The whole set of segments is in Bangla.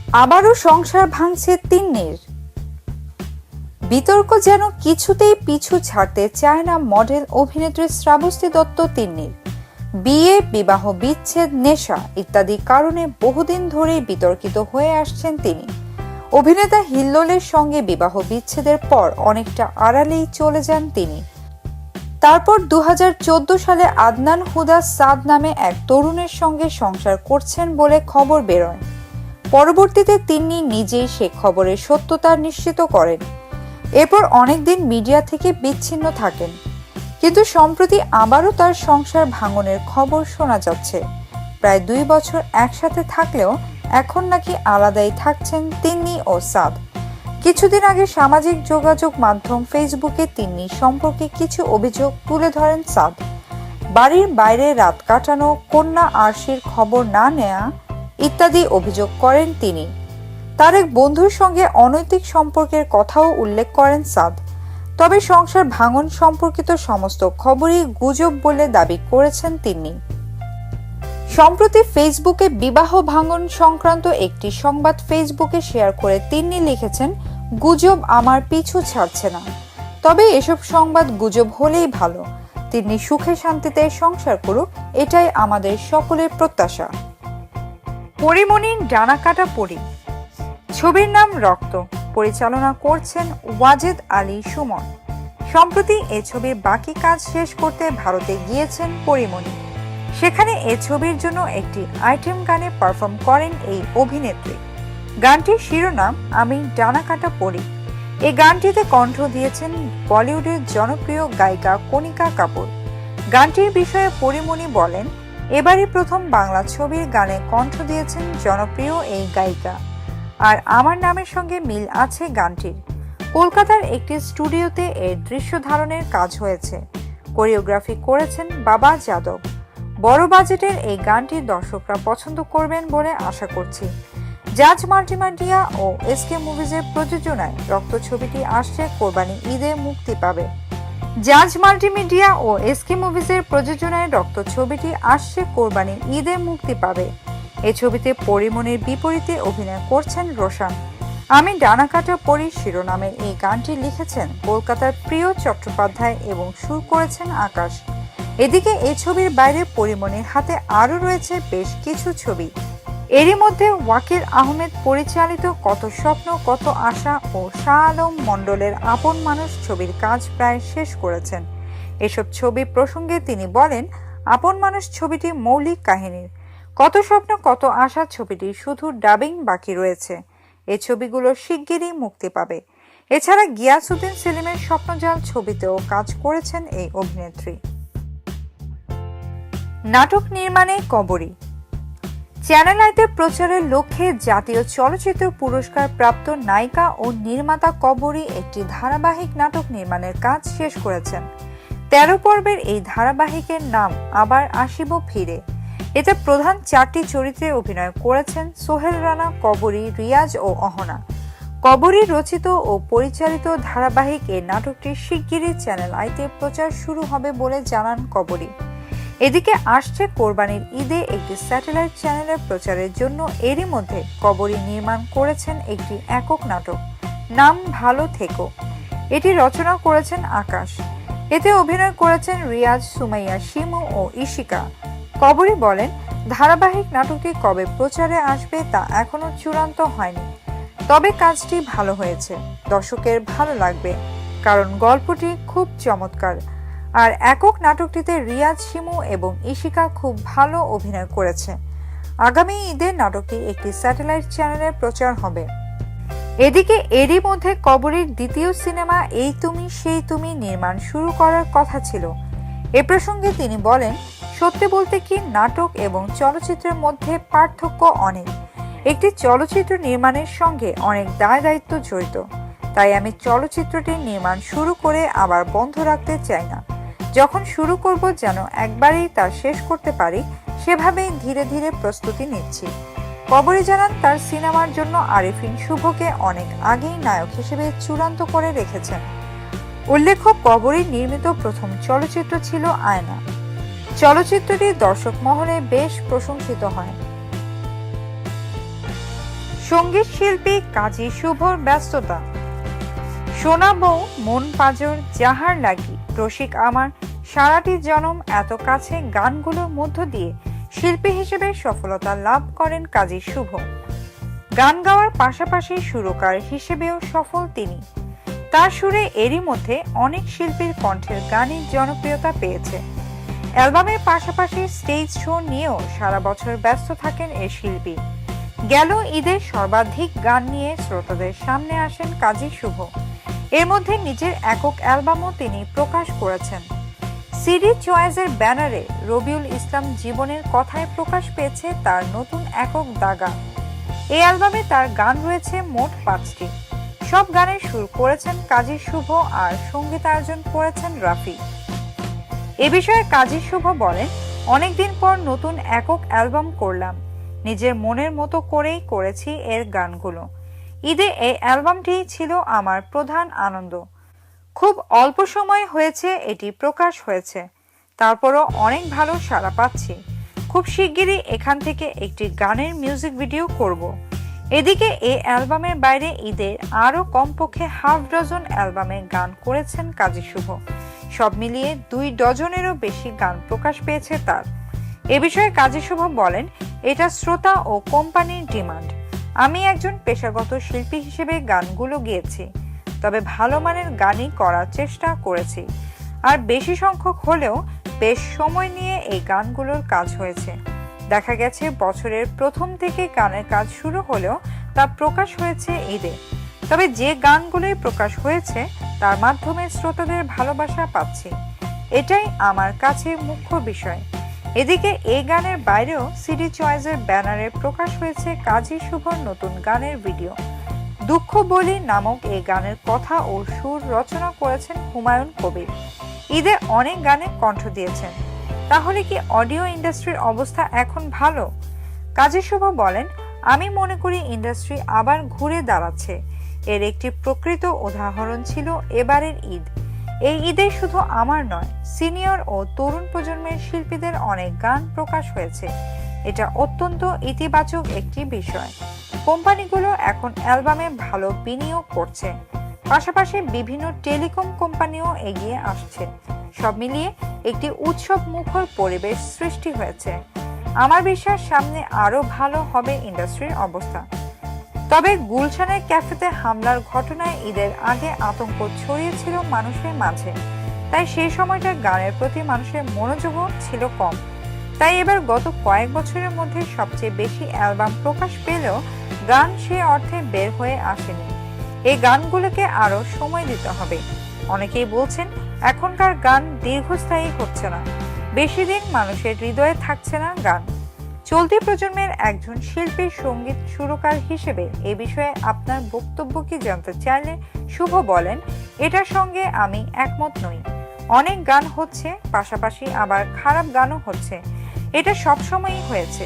আবারও সংসার ভাঙছে তিন্নির। বিতর্ক যেন কিছুতেই পিছু ছাড়তে চায় না মডেল অভিনেত্রী শ্রাবস্তী দত্ত তিন্নির। বিয়ে, বিবাহ বিচ্ছেদ, নেশা ইত্যাদি কারণে বহুদিন ধরেই বিতর্কিত হয়ে আসছেন তিনি। অভিনেতা হিল্লোলের সঙ্গে বিবাহ বিচ্ছেদের পর অনেকটা আড়ালেই চলে যান তিনি। তারপর 2014 সালে আদনান হুদা সাদ নামে এক তরুণের সঙ্গে সংসার করছেন বলে খবর বেরোয়। পরবর্তীতে তিনি নিজেই সে খবরের সত্যতা নিশ্চিত করেন। এরপর অনেকদিন মিডিয়া থেকে বিচ্ছিন্ন থাকেন, কিন্তু সম্প্রতি আবারও তার সংসার ভাঙনের খবর শোনা যাচ্ছে। প্রায় 2 বছর একসাথে থাকলেও এখন নাকি আলাদাই থাকছেন তিন্নি ও সাদ। কিছুদিন আগে সামাজিক যোগাযোগ মাধ্যম ফেসবুকে তিন্নি সম্পর্কে কিছু অভিযোগ তুলে ধরেন সাদ। বাড়ির বাইরে রাত কাটানো, কন্যা আরশির খবর না নেয়া ইত্যাদি অভিযোগ করেন তিনি। তার এক বন্ধুর সঙ্গে অনৈতিক সম্পর্কের কথাও উল্লেখ করেন সাদ। তবে সংসার ভাঙন সম্পর্কিত সমস্ত খবরই গুজব বলে দাবি করেছেন তিনি। সম্প্রতি ফেসবুকে বিবাহ ভাঙন সংক্রান্ত একটি সংবাদ ফেসবুকে শেয়ার করে তিনি লিখেছেন, গুজব আমার পিছু ছাড়ছে না। তবে এসব সংবাদ গুজব হলেই ভালো। তিনি সুখে শান্তিতে সংসার করুক, এটাই আমাদের সকলের প্রত্যাশা। পরিমণির ডানা কাটা পরি। ছবির নাম রক্ত, পরিচালনা করছেন ওয়াজেদ আলী সুমন। সম্প্রতি এ ছবির বাকি কাজ শেষ করতে ভারতে গিয়েছেন পরিমণি। সেখানে এ ছবির জন্য একটি আইটেম গানে পারফর্ম করেন এই অভিনেত্রী। গানটির শিরোনাম আমি ডানা কাটা পরি। এই গানটিতে কণ্ঠ দিয়েছেন বলিউডের জনপ্রিয় গায়িকা কণিকা কাপুর। গানটির বিষয়ে পরিমণি বলেন, এবারই প্রথম বাংলা ছবির গানে কণ্ঠ দিয়েছেন জনপ্রিয় এই গায়িকা, আর আমার নামের সঙ্গে মিল আছে গানটির। কলকাতার একটি স্টুডিওতে এর দৃশ্য ধারণের কাজ হয়েছে। কোরিওগ্রাফি করেছেন বাবা যাদব। বড় বাজেটের এই গানটি দর্শকরা পছন্দ করবেন বলে আশা করছি। জাজ মাল্টিমিডিয়া ও এসকে মুভিজের প্রযোজনায় রক্ত ছবিটি আসছে কোরবানি ঈদে মুক্তি পাবে। জাজ মাল্টিমিডিয়া ও এসকে মুভিজের প্রযোজনায় রক্ত ছবিটি আসছে কোরবানি ঈদে মুক্তি পাবে। এই ছবিতে পরিমণির বিপরীতে অভিনয় করছেন রোশান। আমি ডানা কাটা পরি শিরোনামের এই গানটি লিখেছেন কলকাতার প্রিয় চট্টোপাধ্যায় এবং সুর করেছেন আকাশ। এদিকে এই ছবির বাইরে পরিমণির হাতে আরও রয়েছে বেশ কিছু ছবি। এরই মধ্যে ওয়াকিল আহমেদ পরিচালিত কত স্বপ্ন কত আশা ও শাহ আলম মণ্ডলের আপন মানুষ ছবির কাজ প্রায় শেষ করেছেন। এসব ছবি প্রসঙ্গে তিনি বলেন, আপন মানুষ ছবিটি মৌলিক কাহিনীর, কত স্বপ্ন কত আশা ছবিটি শুধু ডাবিং বাকি রয়েছে। এই ছবিগুলো শিগগিরই মুক্তি পাবে। এছাড়া গিয়াসউদ্দিন সেলিমের স্বপ্নজাল ছবিতেও কাজ করেছেন এই অভিনেত্রী। নাটক নির্মাণে কবরী। চ্যানেল আইতে প্রচারের লক্ষ্যে জাতীয় চলচ্চিত্র পুরস্কার প্রাপ্ত নায়িকা ও নির্মাতা কবরী একটি ধারাবাহিক নাটক নির্মাণের কাজ শেষ করেছেন। 13 পর্বের এই ধারাবাহিকের নাম আবার আসিব ফিরে। এতে প্রধান 4টি চরিত্রে অভিনয় করেছেন সোহেল রানা, কবরী, রিয়াজ ও অহনা। কবরী রচিত ও পরিচালিত ধারাবাহিক এই নাটকটি শিগগিরই চ্যানেল আইতে প্রচার শুরু হবে বলে জানান কবরী। এদিকে আসছে কোরবানির ঈদে একটি স্যাটেলাইট চ্যানেলের প্রচারের জন্য এরই মধ্যে কবরী নির্মাণ করেছেন একটি একক নাটক, নাম ভালো থেকো। এটি রচনা করেছেন আকাশ। এতে অভিনয় করেছেন রিয়াজ, সুমাইয়া, শিমু ও ইশিকা। কবরী বলেন, ধারাবাহিক নাটকটি কবে প্রচারে আসবে তা এখনো চূড়ান্ত হয়নি, তবে কাজটি ভালো হয়েছে, দর্শকের ভালো লাগবে, কারণ গল্পটি খুব চমৎকার। আর একক নাটকটিতে রিয়াজ, শিমু এবং ইশিকা খুব ভালো অভিনয় করেছে। আগামী ঈদে নাটকটি একটি স্যাটেলাইট চ্যানেলে প্রচার হবে। এদিকে এরই মধ্যে কবরীর দ্বিতীয় সিনেমা এই তুমি সেই তুমি নির্মাণ শুরু করার কথা ছিল। এ প্রসঙ্গে তিনি বলেন, সত্যি বলতে কি নাটক এবং চলচ্চিত্রের মধ্যে পার্থক্য অনেক। একটি চলচ্চিত্র নির্মাণের সঙ্গে অনেক দায় দায়িত্ব জড়িত, তাই আমি চলচ্চিত্রটি নির্মাণ শুরু করে আবার বন্ধ রাখতে চাই না। যখন শুরু করব যেন একবারেই তা শেষ করতে পারি, সেভাবেই ধীরে ধীরে প্রস্তুতি নিচ্ছি। কবরী জানান, তার সিনেমার জন্য আরিফিন শুভকে অনেক আগেই নায়ক হিসেবে চূড়ান্ত করে রেখেছেন। উল্লেখ্য, কবরী নির্মিত প্রথম চলচ্চিত্র ছিল আয়না। চলচ্চিত্রটি দর্শক মহলে বেশ প্রশংসিত হয়। সঙ্গীত শিল্পী কাজী শুভর ব্যস্ততা। শোনাবো মন পাজর যাহার লাগি, রসিক আমার সারাটি জনম এত কাছে গানগুলোর মধ্য দিয়ে শিল্পী হিসেবে সফলতা লাভ করেন কাজী শুভ। গান গাওয়ার পাশাপাশি সুরকার হিসেবেও সফল তিনি। তার সুরে এরই মধ্যে অনেক শিল্পীর কণ্ঠের গানই জনপ্রিয়তা পেয়েছে। অ্যালবামের পাশাপাশি স্টেজ শো নিয়েও সারা বছর ব্যস্ত থাকেন এই শিল্পী। গেল ঈদে সর্বাধিক গান নিয়ে শ্রোতাদের সামনে আসেন কাজী শুভ। এর মধ্যে নিজের একক অ্যালবামও তিনি প্রকাশ করেছেন। সিডি চয়েসের ব্যানারে রবিউল ইসলাম জীবনের কথায় প্রকাশ পেয়েছে তার নতুন একক দাগা। এই অ্যালবামে তার গান রয়েছে মোট 5টি। সব গানের সুর করেছেন কাজী শুভ আর সঙ্গীতায়োজন করেছেন রাফি। এ বিষয়ে কাজী শুভ বলেন, অনেকদিন পর নতুন একক অ্যালবাম করলাম, নিজের মনের মতো করেই করেছি এর গানগুলো। ঈদে এই অ্যালবামটি ছিল আমার প্রধান আনন্দ। খুব অল্প সময় হয়েছে এটি প্রকাশ হয়েছে, তারপরও অনেক ভালো সাড়া পাচ্ছি। খুব শিগগিরই এখান থেকে একটি গানের মিউজিক ভিডিও করব। এদিকে এই অ্যালবামের বাইরে ঈদের আরও কমপক্ষে হাফ ডজন অ্যালবামে গান করেছেন কাজী শুভ। সব মিলিয়ে 2 ডজনেরও বেশি গান প্রকাশ পেয়েছে তার। এ বিষয়ে কাজী শুভ বলেন, এটা শ্রোতা ও কোম্পানির ডিমান্ড। আমি একজন পেশাগত শিল্পী হিসেবে গানগুলো গেয়েছি, তবে ভালো মানের গানই করার চেষ্টা করেছি। আর বেশি সংখ্যক হলেও বেশ সময় নিয়ে এই গানগুলোর কাজ হয়েছে। দেখা গেছে বছরের প্রথম থেকে গানের কাজ শুরু হলেও তা প্রকাশ হয়েছে ঈদে। তবে যে গানগুলোই প্রকাশ হয়েছে তার মাধ্যমে শ্রোতাদের ভালোবাসা পাচ্ছি, এটাই আমার কাছে মুখ্য বিষয়। এদিকে এই গানের বাইরেও সিডি চয়েসের ব্যানারে প্রকাশ হয়েছে কাজী শুভর নতুন গানের ভিডিও। দুঃখ বলি নামক এই গানের কথা ও সুর রচনা করেছেন হুমায়ুন কবির। ঈদে অনেক গানে কণ্ঠ দিয়েছেন। তাহলে কি অডিও ইন্ডাস্ট্রির অবস্থা এখন ভালো? কাজী শুভ বলেন, আমি মনে করি ইন্ডাস্ট্রি আবার ঘুরে দাঁড়াচ্ছে। এর একটি প্রকৃত উদাহরণ ছিল এবারের ঈদ। এই ঈদে শুধু আমার নয়, সিনিয়র ও তরুণ প্রজন্মের শিল্পীদের অনেক গান প্রকাশ হয়েছে। এটা অত্যন্ত ইতিবাচক একটি বিষয়। কোম্পানিগুলো এখন অ্যালবামে ভালো বিনিয়োগ করছে, পাশাপাশি বিভিন্ন টেলিকম কোম্পানিও এগিয়ে আসছে। সব মিলিয়ে একটি উৎসব মুখর পরিবেশ সৃষ্টি হয়েছে। আমার বিশ্বাস সামনে আরো ভালো হবে ইন্ডাস্ট্রির অবস্থা। তবে গুলশানের ক্যাফেতে হামলার ঘটনায় ঈদের আগে আতঙ্ক ছড়িয়েছিল মানুষের মাঝে, তাই সেই সময়টা গানের প্রতি মানুষের মনোযোগও ছিল কম। তাই এবার গত কয়েক বছরের মধ্যে সবচেয়ে বেশি অ্যালবাম প্রকাশ পেলেও গান সে অর্থে বের হয়ে আসেনি। এই গানগুলোকে আরো সময় দিতে হবে। অনেকেই বলছেন এখনকার গান দীর্ঘস্থায়ী হচ্ছে না, বেশি দিন মানুষের হৃদয়ে থাকছে না গান। চলতি প্রজন্মের একজন শিল্পী সঙ্গীত সুরকার হিসেবে এ বিষয়ে আপনার বক্তব্য কি জানতে চাইলে শুভ বলেন, এটার সঙ্গে আমি একমত নই। অনেক গান হচ্ছে, পাশাপাশি আবার খারাপ গানও হচ্ছে। এটা সবসময়ই হয়েছে।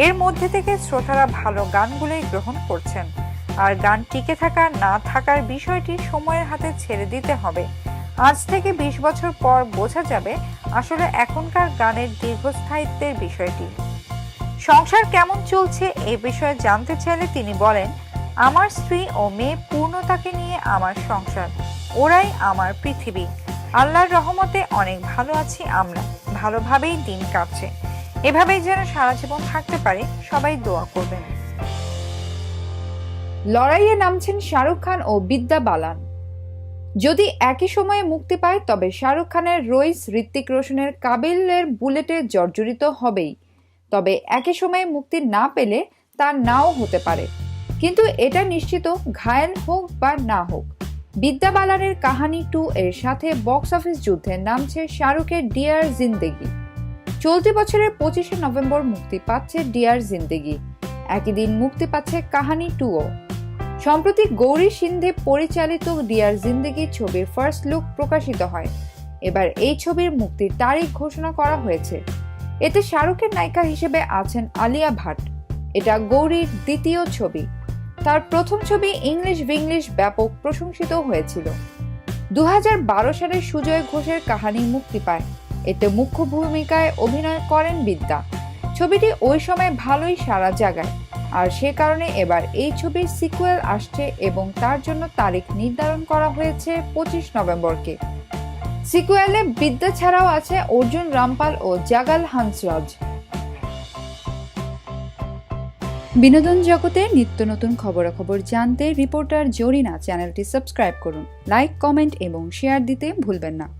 এর মধ্যে থেকে শ্রোতারা ভালো গানগুলোই গ্রহণ করছেন। আর গান টিকে থাকা না থাকার বিষয়টি সময়ের হাতে ছেড়ে দিতে হবে। আজ থেকে 20 বছর পর বোঝা যাবে আসলে এখনকার গানের দীর্ঘস্থায়িত্বের বিষয়টি। সংসার কেমন চলছে এ বিষয়ে জানতে চাইলে তিনি বলেন, আমার স্ত্রী ও মেয়ে পূর্ণতাকে নিয়ে আমার সংসার, ওরাই আমার পৃথিবী। আল্লাহর রহমতে অনেক ভালো আছি আমরা, ভালোভাবেই দিন কাটছে। এভাবেই যেন সারা জীবন থাকতে পারে, সবাই দোয়া করবেন। লড়াইয়ে নামছেন শাহরুখ খান ও বিদ্যা বালান। যদি একই সময়ে মুক্তি পায় তবে শাহরুখ খানের রইস, ঋত্বিক রোশনের কাবিলের বুলেটে জর্জরিত হবেই। তবে একই সময়ে মুক্তি না পেলে তা নাও হতে পারে, কিন্তু এটা নিশ্চিত ঘায়েল হোক বা না হোক। বিদ্যা বালানের কাহানি 2 এর সাথে বক্স অফিস যুদ্ধে নামছে শাহরুখের ডিয়ার জিন্দেগি। চলতি বছরের 25শে নভেম্বর মুক্তি পাচ্ছে ডিয়ার জিন্দেগি। একই দিন মুক্তি পাচ্ছে কাহানি 2ও। সম্প্রতি গৌরী সিন্ধে পরিচালিত ডিয়ার জিন্দেগি ছবির ফার্স্ট লুক প্রকাশিত হয়। এবার এই ছবির মুক্তির তারিখ ঘোষণা করা হয়েছে। এতে শাহরুখের নায়িকা হিসেবে আছেন আলিয়া ভাট। এটা গৌরীর দ্বিতীয় ছবি। তার প্রথম ছবি ইংলিশ ভিংলিশ ব্যাপক প্রশংসিত হয়েছিল। 2012 সালে সুজয় ঘোষের কাহানি মুক্তি পায়। এতে মুখ্য ভূমিকায় অভিনয় করেন বিদ্যা। ছবিটি ওই সময় ভালোই সাড়া জাগায়। আর সে কারণে এবার এই ছবির সিকুয়েল আসছে এবং তার জন্য তারিখ নির্ধারণ করা হয়েছে 25 নভেম্বরকে। সিকুয়েলে বিদ্যা ছাড়াও আছে অর্জুন রামপাল ও জাগাল হান্সরাজ। বিনোদন জগতে নিত্য নতুন খবরাখবর জানতে রিপোর্টার জরিনা চ্যানেলটি সাবস্ক্রাইব করুন, লাইক, কমেন্ট এবং শেয়ার দিতে ভুলবেন না।